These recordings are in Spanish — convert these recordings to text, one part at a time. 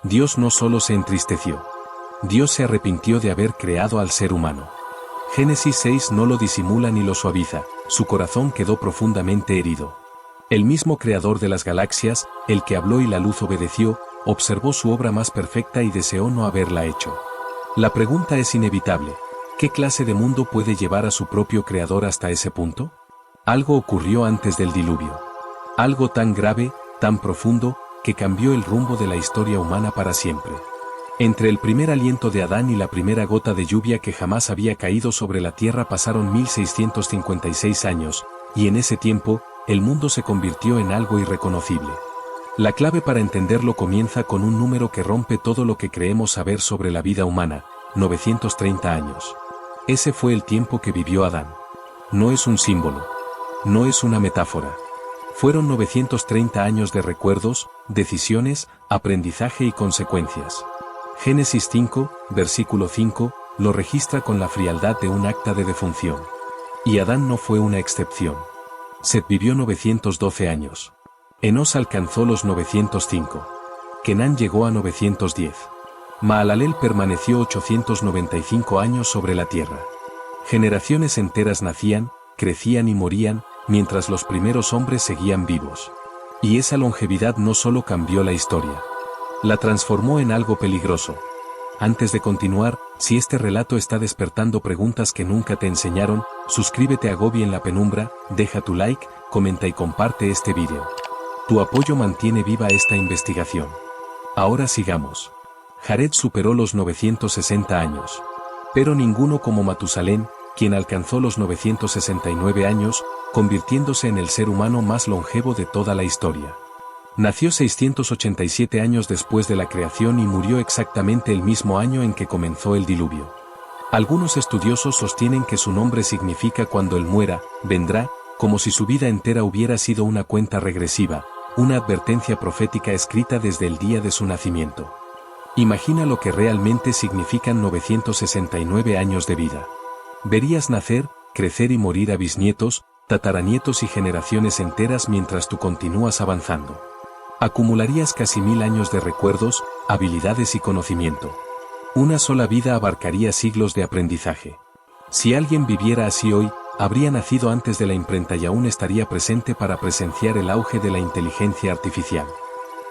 Dios no solo se entristeció. Dios se arrepintió de haber creado al ser humano. Génesis 6 no lo disimula ni lo suaviza, su corazón quedó profundamente herido. El mismo creador de las galaxias, el que habló y la luz obedeció, observó su obra más perfecta y deseó no haberla hecho. La pregunta es inevitable: ¿qué clase de mundo puede llevar a su propio creador hasta ese punto? Algo ocurrió antes del diluvio. Algo tan grave, tan profundo, que cambió el rumbo de la historia humana para siempre. Entre el primer aliento de Adán y la primera gota de lluvia que jamás había caído sobre la tierra pasaron 1656 años, y en ese tiempo, el mundo se convirtió en algo irreconocible. La clave para entenderlo comienza con un número que rompe todo lo que creemos saber sobre la vida humana: 930 años. Ese fue el tiempo que vivió Adán. No es un símbolo. No es una metáfora. Fueron 930 años de recuerdos, decisiones, aprendizaje y consecuencias. Génesis 5, versículo 5, lo registra con la frialdad de un acta de defunción. Y Adán no fue una excepción. Set vivió 912 años. Enos alcanzó los 905. Kenán llegó a 910. Mahalalel permaneció 895 años sobre la tierra. Generaciones enteras nacían, crecían y morían, mientras los primeros hombres seguían vivos. Y esa longevidad no solo cambió la historia, la transformó en algo peligroso. Antes de continuar, si este relato está despertando preguntas que nunca te enseñaron, suscríbete a Gobi en la penumbra, deja tu like, comenta y comparte este vídeo. Tu apoyo mantiene viva esta investigación. Ahora sigamos. Jared superó los 960 años. Pero ninguno como Matusalén, quien alcanzó los 969 años, convirtiéndose en el ser humano más longevo de toda la historia. Nació 687 años después de la creación y murió exactamente el mismo año en que comenzó el diluvio. Algunos estudiosos sostienen que su nombre significa cuando él muera, vendrá, como si su vida entera hubiera sido una cuenta regresiva, una advertencia profética escrita desde el día de su nacimiento. Imagina lo que realmente significan 969 años de vida. Verías nacer, crecer y morir a bisnietos, tataranietos y generaciones enteras mientras tú continúas avanzando. Acumularías casi 1000 años de recuerdos, habilidades y conocimiento. Una sola vida abarcaría siglos de aprendizaje. Si alguien viviera así hoy, habría nacido antes de la imprenta y aún estaría presente para presenciar el auge de la inteligencia artificial.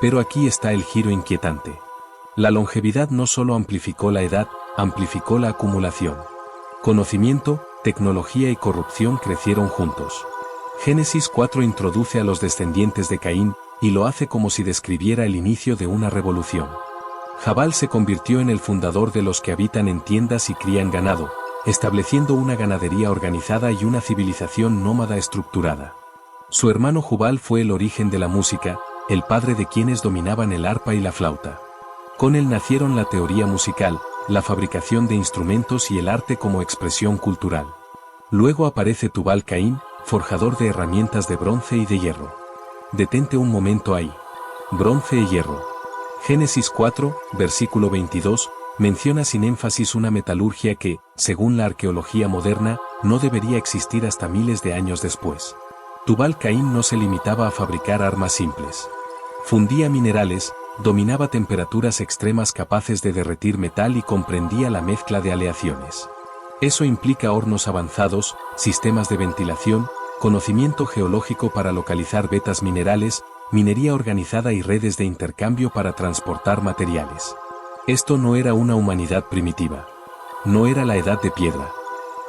Pero aquí está el giro inquietante. La longevidad no solo amplificó la edad, amplificó la acumulación. Conocimiento, tecnología y corrupción crecieron juntos. Génesis 4 introduce a los descendientes de Caín, y lo hace como si describiera el inicio de una revolución. Jabal se convirtió en el fundador de los que habitan en tiendas y crían ganado, estableciendo una ganadería organizada y una civilización nómada estructurada. Su hermano Jubal fue el origen de la música, el padre de quienes dominaban el arpa y la flauta. Con él nacieron la teoría musical, la fabricación de instrumentos y el arte como expresión cultural. Luego aparece Tubal Caín, forjador de herramientas de bronce y de hierro. Detente un momento ahí. Bronce y hierro. Génesis 4, versículo 22, menciona sin énfasis una metalurgia que, según la arqueología moderna, no debería existir hasta miles de años después. Tubal Caín no se limitaba a fabricar armas simples. Fundía minerales, dominaba temperaturas extremas capaces de derretir metal y comprendía la mezcla de aleaciones. Eso implica hornos avanzados, sistemas de ventilación, conocimiento geológico para localizar vetas minerales, minería organizada y redes de intercambio para transportar materiales. Esto no era una humanidad primitiva. No era la edad de piedra.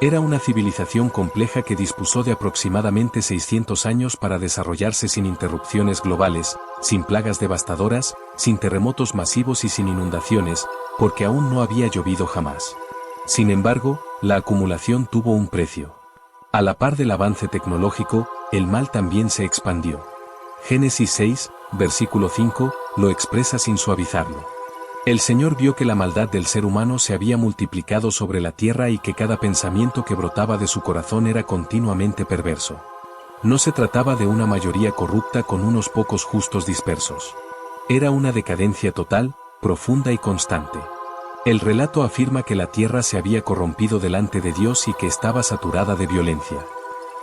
Era una civilización compleja que dispuso de aproximadamente 600 años para desarrollarse sin interrupciones globales, sin plagas devastadoras, sin terremotos masivos y sin inundaciones, porque aún no había llovido jamás. Sin embargo, la acumulación tuvo un precio. A la par del avance tecnológico, el mal también se expandió. Génesis 6, versículo 5, lo expresa sin suavizarlo. El Señor vio que la maldad del ser humano se había multiplicado sobre la tierra y que cada pensamiento que brotaba de su corazón era continuamente perverso. No se trataba de una mayoría corrupta con unos pocos justos dispersos. Era una decadencia total, profunda y constante. El relato afirma que la tierra se había corrompido delante de Dios y que estaba saturada de violencia.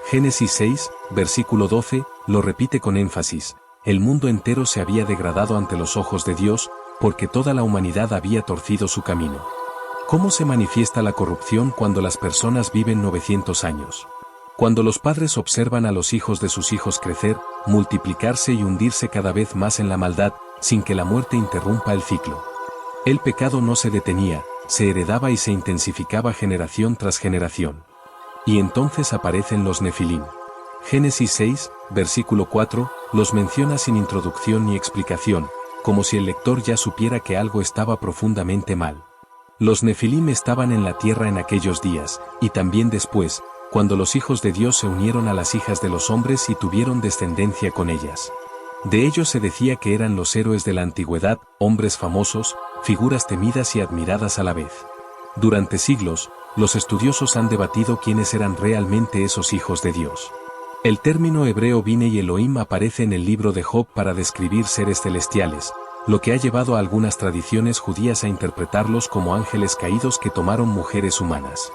Génesis 6, versículo 12, lo repite con énfasis: el mundo entero se había degradado ante los ojos de Dios, porque toda la humanidad había torcido su camino. ¿Cómo se manifiesta la corrupción cuando las personas viven 900 años? Cuando los padres observan a los hijos de sus hijos crecer, multiplicarse y hundirse cada vez más en la maldad, sin que la muerte interrumpa el ciclo. El pecado no se detenía, se heredaba y se intensificaba generación tras generación. Y entonces aparecen los Nefilim. Génesis 6, versículo 4, los menciona sin introducción ni explicación, como si el lector ya supiera que algo estaba profundamente mal. Los Nefilim estaban en la tierra en aquellos días, y también después, cuando los hijos de Dios se unieron a las hijas de los hombres y tuvieron descendencia con ellas. De ellos se decía que eran los héroes de la antigüedad, hombres famosos, figuras temidas y admiradas a la vez. Durante siglos, los estudiosos han debatido quiénes eran realmente esos hijos de Dios. El término hebreo Bine y Elohim aparece en el libro de Job para describir seres celestiales, lo que ha llevado a algunas tradiciones judías a interpretarlos como ángeles caídos que tomaron mujeres humanas.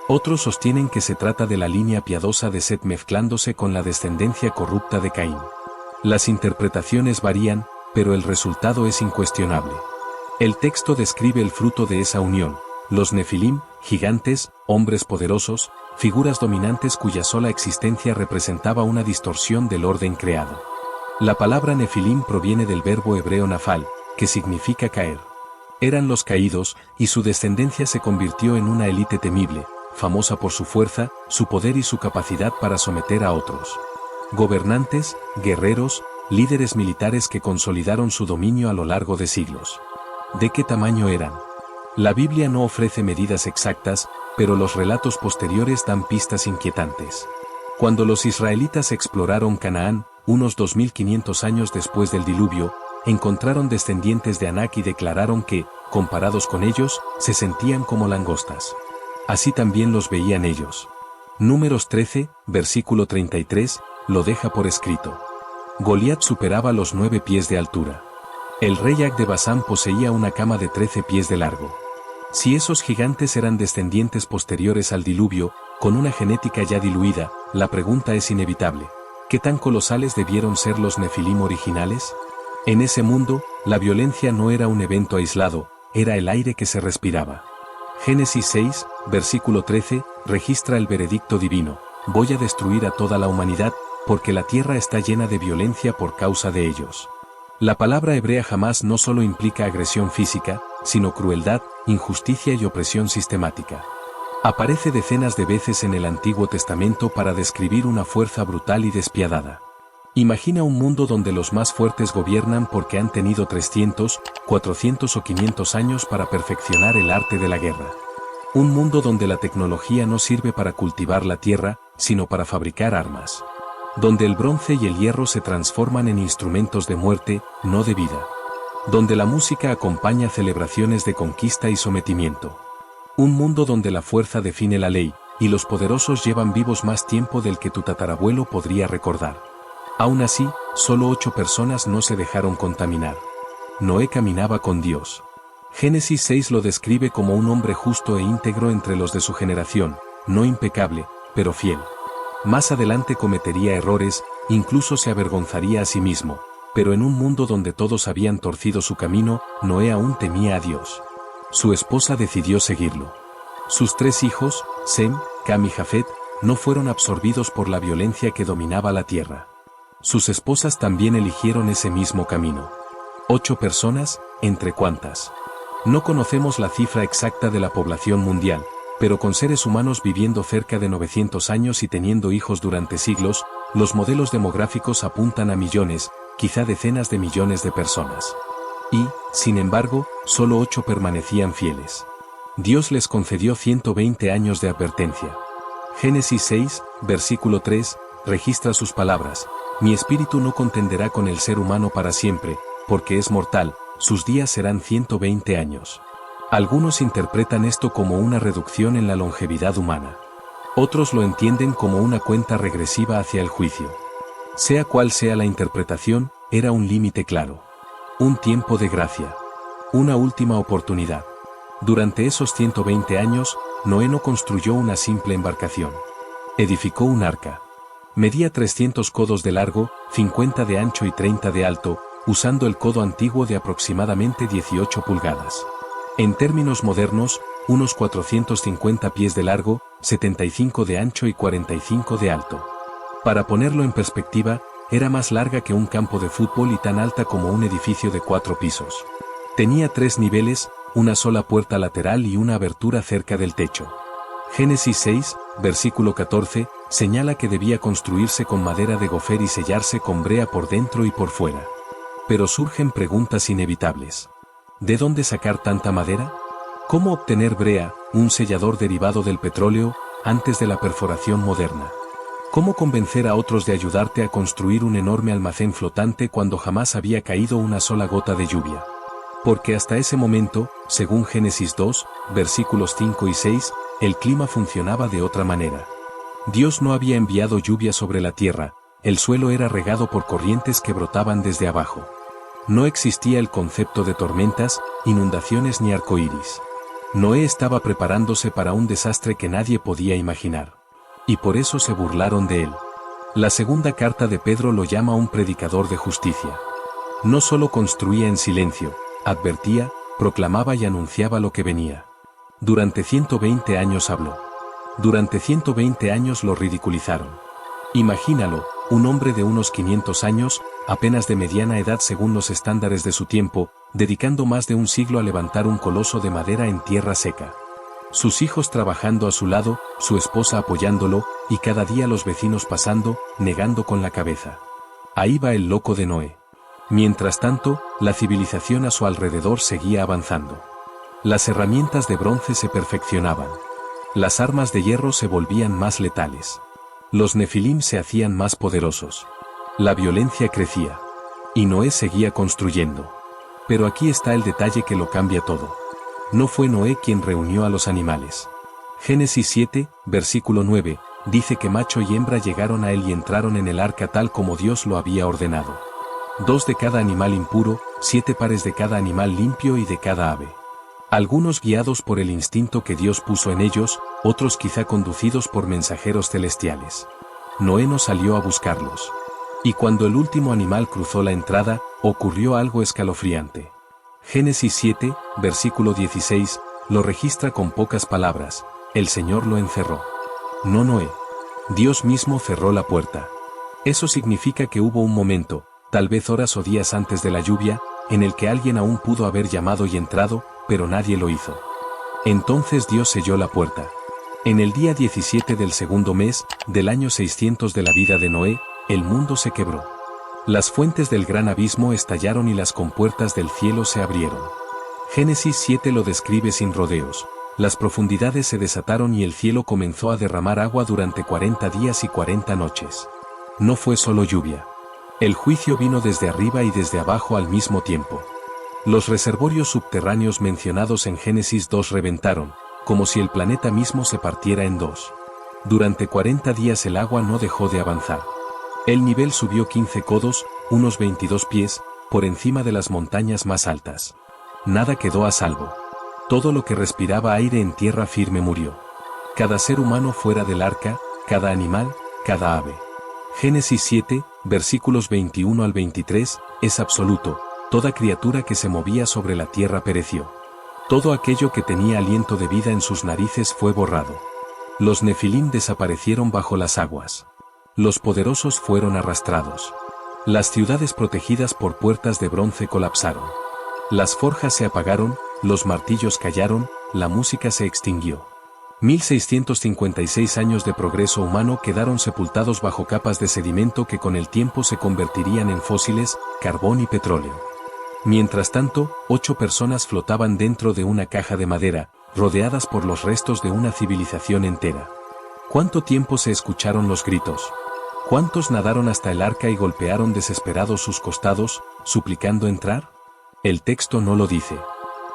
Otros sostienen que se trata de la línea piadosa de Set mezclándose con la descendencia corrupta de Caín. Las interpretaciones varían, pero el resultado es incuestionable. El texto describe el fruto de esa unión, los Nefilim, gigantes, hombres poderosos, figuras dominantes cuya sola existencia representaba una distorsión del orden creado. La palabra Nefilim proviene del verbo hebreo nafal, que significa caer. Eran los caídos, y su descendencia se convirtió en una élite temible, famosa por su fuerza, su poder y su capacidad para someter a otros. Gobernantes, guerreros, líderes militares que consolidaron su dominio a lo largo de siglos. ¿De qué tamaño eran? La Biblia no ofrece medidas exactas, pero los relatos posteriores dan pistas inquietantes. Cuando los israelitas exploraron Canaán, unos 2500 años después del diluvio, encontraron descendientes de Anak y declararon que, comparados con ellos, se sentían como langostas. Así también los veían ellos. Números 13, versículo 33, lo deja por escrito. Goliat superaba los 9 pies de altura. El rey Ag de Basán poseía una cama de 13 pies de largo. Si esos gigantes eran descendientes posteriores al diluvio, con una genética ya diluida, la pregunta es inevitable. ¿Qué tan colosales debieron ser los Nefilim originales? En ese mundo, la violencia no era un evento aislado, era el aire que se respiraba. Génesis 6, versículo 13, registra el veredicto divino: voy a destruir a toda la humanidad, porque la tierra está llena de violencia por causa de ellos. La palabra hebrea jamás no solo implica agresión física, sino crueldad, injusticia y opresión sistemática. Aparece decenas de veces en el Antiguo Testamento para describir una fuerza brutal y despiadada. Imagina un mundo donde los más fuertes gobiernan porque han tenido 300, 400 o 500 años para perfeccionar el arte de la guerra. Un mundo donde la tecnología no sirve para cultivar la tierra, sino para fabricar armas. Donde el bronce y el hierro se transforman en instrumentos de muerte, no de vida. Donde la música acompaña celebraciones de conquista y sometimiento. Un mundo donde la fuerza define la ley, y los poderosos llevan vivos más tiempo del que tu tatarabuelo podría recordar. Aún así, solo 8 personas no se dejaron contaminar. Noé caminaba con Dios. Génesis 6 lo describe como un hombre justo e íntegro entre los de su generación, no impecable, pero fiel. Más adelante cometería errores, incluso se avergonzaría a sí mismo, pero en un mundo donde todos habían torcido su camino, Noé aún temía a Dios. Su esposa decidió seguirlo. Sus 3 hijos, Sem, Cam y Jafet, no fueron absorbidos por la violencia que dominaba la tierra. Sus esposas también eligieron ese mismo camino. 8 personas, ¿entre cuántas? No conocemos la cifra exacta de la población mundial, pero con seres humanos viviendo cerca de 900 años y teniendo hijos durante siglos, los modelos demográficos apuntan a millones, quizá decenas de millones de personas. Y, sin embargo, solo 8 permanecían fieles. Dios les concedió 120 años de advertencia. Génesis 6, versículo 3, registra sus palabras: mi espíritu no contenderá con el ser humano para siempre, porque es mortal, sus días serán 120 años. Algunos interpretan esto como una reducción en la longevidad humana. Otros lo entienden como una cuenta regresiva hacia el juicio. Sea cual sea la interpretación, era un límite claro. Un tiempo de gracia. Una última oportunidad. Durante esos 120 años, Noé no construyó una simple embarcación. Edificó un arca. Medía 300 codos de largo, 50 de ancho y 30 de alto, usando el codo antiguo de aproximadamente 18 pulgadas. En términos modernos, unos 450 pies de largo, 75 de ancho y 45 de alto. Para ponerlo en perspectiva, era más larga que un campo de fútbol y tan alta como un edificio de 4 pisos. Tenía 3 niveles, una sola puerta lateral y una abertura cerca del techo. Génesis 6, versículo 14, señala que debía construirse con madera de gofer y sellarse con brea por dentro y por fuera. Pero surgen preguntas inevitables. ¿De dónde sacar tanta madera? ¿Cómo obtener brea, un sellador derivado del petróleo, antes de la perforación moderna? ¿Cómo convencer a otros de ayudarte a construir un enorme almacén flotante cuando jamás había caído una sola gota de lluvia? Porque hasta ese momento, según Génesis 2, versículos 5 y 6, el clima funcionaba de otra manera. Dios no había enviado lluvia sobre la tierra, el suelo era regado por corrientes que brotaban desde abajo. No existía el concepto de tormentas, inundaciones ni arcoíris. Noé estaba preparándose para un desastre que nadie podía imaginar. Y por eso se burlaron de él. La segunda carta de Pedro lo llama un predicador de justicia. No solo construía en silencio, advertía, proclamaba y anunciaba lo que venía. Durante 120 años habló. Durante 120 años lo ridiculizaron. Imagínalo, un hombre de unos 500 años, apenas de mediana edad según los estándares de su tiempo, dedicando más de un siglo a levantar un coloso de madera en tierra seca. Sus hijos trabajando a su lado, su esposa apoyándolo, y cada día los vecinos pasando, negando con la cabeza. Ahí va el loco de Noé. Mientras tanto, la civilización a su alrededor seguía avanzando. Las herramientas de bronce se perfeccionaban. Las armas de hierro se volvían más letales. Los nefilim se hacían más poderosos. La violencia crecía. Y Noé seguía construyendo. Pero aquí está el detalle que lo cambia todo. No fue Noé quien reunió a los animales. Génesis 7, versículo 9, dice que macho y hembra llegaron a él y entraron en el arca tal como Dios lo había ordenado. 2 de cada animal impuro, 7 pares de cada animal limpio y de cada ave. Algunos guiados por el instinto que Dios puso en ellos, otros quizá conducidos por mensajeros celestiales. Noé no salió a buscarlos. Y cuando el último animal cruzó la entrada, ocurrió algo escalofriante. Génesis 7, versículo 16, lo registra con pocas palabras: el Señor lo encerró. No Noé. Dios mismo cerró la puerta. Eso significa que hubo un momento, tal vez horas o días antes de la lluvia, en el que alguien aún pudo haber llamado y entrado, pero nadie lo hizo. Entonces Dios selló la puerta. En el día 17 del segundo mes, del año 600 de la vida de Noé, el mundo se quebró. Las fuentes del gran abismo estallaron y las compuertas del cielo se abrieron. Génesis 7 lo describe sin rodeos. Las profundidades se desataron y el cielo comenzó a derramar agua durante 40 días y 40 noches. No fue solo lluvia. El juicio vino desde arriba y desde abajo al mismo tiempo. Los reservorios subterráneos mencionados en Génesis 2 reventaron, como si el planeta mismo se partiera en dos. Durante 40 días el agua no dejó de avanzar. El nivel subió 15 codos, unos 22 pies, por encima de las montañas más altas. Nada quedó a salvo. Todo lo que respiraba aire en tierra firme murió. Cada ser humano fuera del arca, cada animal, cada ave. Génesis 7, versículos 21 al 23, es absoluto: toda criatura que se movía sobre la tierra pereció. Todo aquello que tenía aliento de vida en sus narices fue borrado. Los nefilim desaparecieron bajo las aguas. Los poderosos fueron arrastrados. Las ciudades protegidas por puertas de bronce colapsaron. Las forjas se apagaron, los martillos callaron, la música se extinguió. 1656 años de progreso humano quedaron sepultados bajo capas de sedimento que con el tiempo se convertirían en fósiles, carbón y petróleo. Mientras tanto, 8 personas flotaban dentro de una caja de madera, rodeadas por los restos de una civilización entera. ¿Cuánto tiempo se escucharon los gritos? ¿Cuántos nadaron hasta el arca y golpearon desesperados sus costados, suplicando entrar? El texto no lo dice.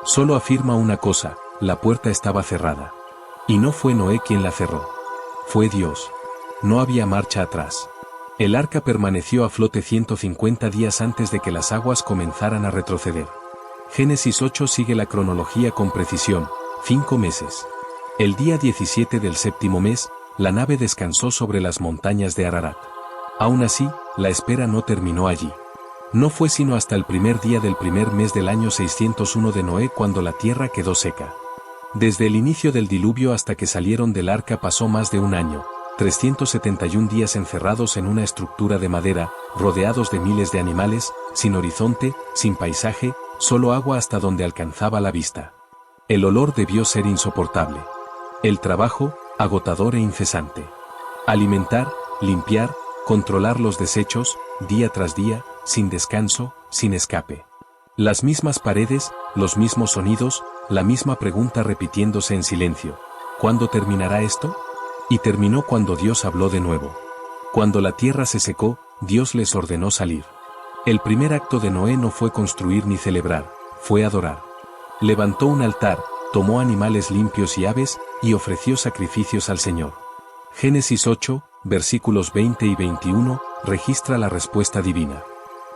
Solo afirma una cosa: la puerta estaba cerrada. Y no fue Noé quien la cerró. Fue Dios. No había marcha atrás. El arca permaneció a flote 150 días antes de que las aguas comenzaran a retroceder. Génesis 8 sigue la cronología con precisión: 5 meses. El día 17 del séptimo mes, la nave descansó sobre las montañas de Ararat. Aún así, la espera no terminó allí. No fue sino hasta el primer día del primer mes del año 601 de Noé cuando la tierra quedó seca. Desde el inicio del diluvio hasta que salieron del arca pasó más de un año, 371 días encerrados en una estructura de madera, rodeados de miles de animales, sin horizonte, sin paisaje, solo agua hasta donde alcanzaba la vista. El olor debió ser insoportable. El trabajo, agotador e incesante. Alimentar, limpiar, controlar los desechos, día tras día, sin descanso, sin escape. Las mismas paredes, los mismos sonidos, la misma pregunta repitiéndose en silencio. ¿Cuándo terminará esto? Y terminó cuando Dios habló de nuevo. Cuando la tierra se secó, Dios les ordenó salir. El primer acto de Noé no fue construir ni celebrar, fue adorar. Levantó un altar, tomó animales limpios y aves, y ofreció sacrificios al Señor. Génesis 8, versículos 20 y 21, registra la respuesta divina.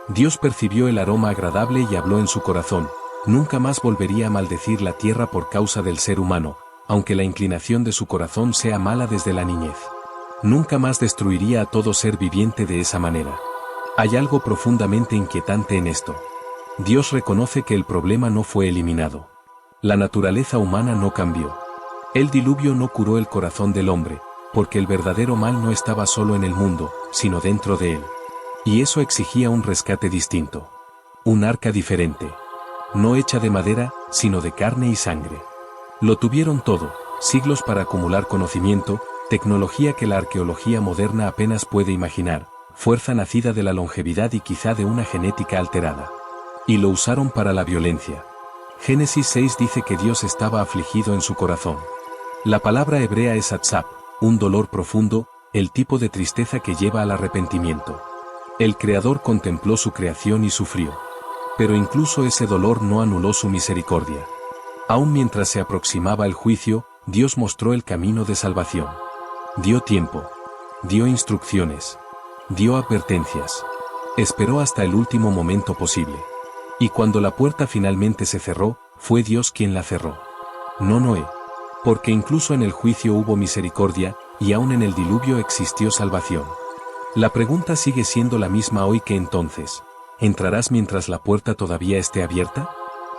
Dios percibió el aroma agradable y habló en su corazón, nunca más volvería a maldecir la tierra por causa del ser humano, aunque la inclinación de su corazón sea mala desde la niñez. Nunca más destruiría a todo ser viviente de esa manera. Hay algo profundamente inquietante en esto. Dios reconoce que el problema no fue eliminado. La naturaleza humana no cambió. El diluvio no curó el corazón del hombre, porque el verdadero mal no estaba solo en el mundo, sino dentro de él. Y eso exigía un rescate distinto. Un arca diferente. No hecha de madera, sino de carne y sangre. Lo tuvieron todo, siglos para acumular conocimiento, tecnología que la arqueología moderna apenas puede imaginar, fuerza nacida de la longevidad y quizá de una genética alterada. Y lo usaron para la violencia. Génesis 6 dice que Dios estaba afligido en su corazón. La palabra hebrea es atzab, un dolor profundo, el tipo de tristeza que lleva al arrepentimiento. El Creador contempló su creación y sufrió. Pero incluso ese dolor no anuló su misericordia. Aún mientras se aproximaba el juicio, Dios mostró el camino de salvación. Dio tiempo. Dio instrucciones. Dio advertencias. Esperó hasta el último momento posible. Y cuando la puerta finalmente se cerró, fue Dios quien la cerró. No Noé. Porque incluso en el juicio hubo misericordia, y aún en el diluvio existió salvación. La pregunta sigue siendo la misma hoy que entonces. ¿Entrarás mientras la puerta todavía esté abierta?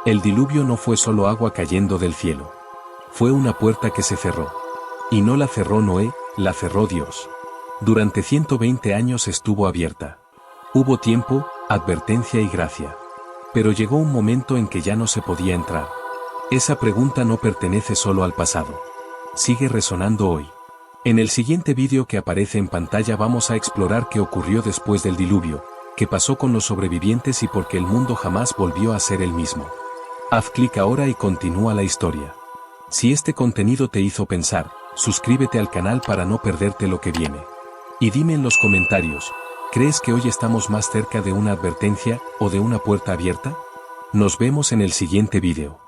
El diluvio no fue solo agua cayendo del cielo. Fue una puerta que se cerró. Y no la cerró Noé, la cerró Dios. Durante 120 años estuvo abierta. Hubo tiempo, advertencia y gracia. Pero llegó un momento en que ya no se podía entrar. Esa pregunta no pertenece solo al pasado. Sigue resonando hoy. En el siguiente vídeo que aparece en pantalla vamos a explorar qué ocurrió después del diluvio, qué pasó con los sobrevivientes y por qué el mundo jamás volvió a ser el mismo. Haz clic ahora y continúa la historia. Si este contenido te hizo pensar, suscríbete al canal para no perderte lo que viene. Y dime en los comentarios, ¿crees que hoy estamos más cerca de una advertencia o de una puerta abierta? Nos vemos en el siguiente vídeo.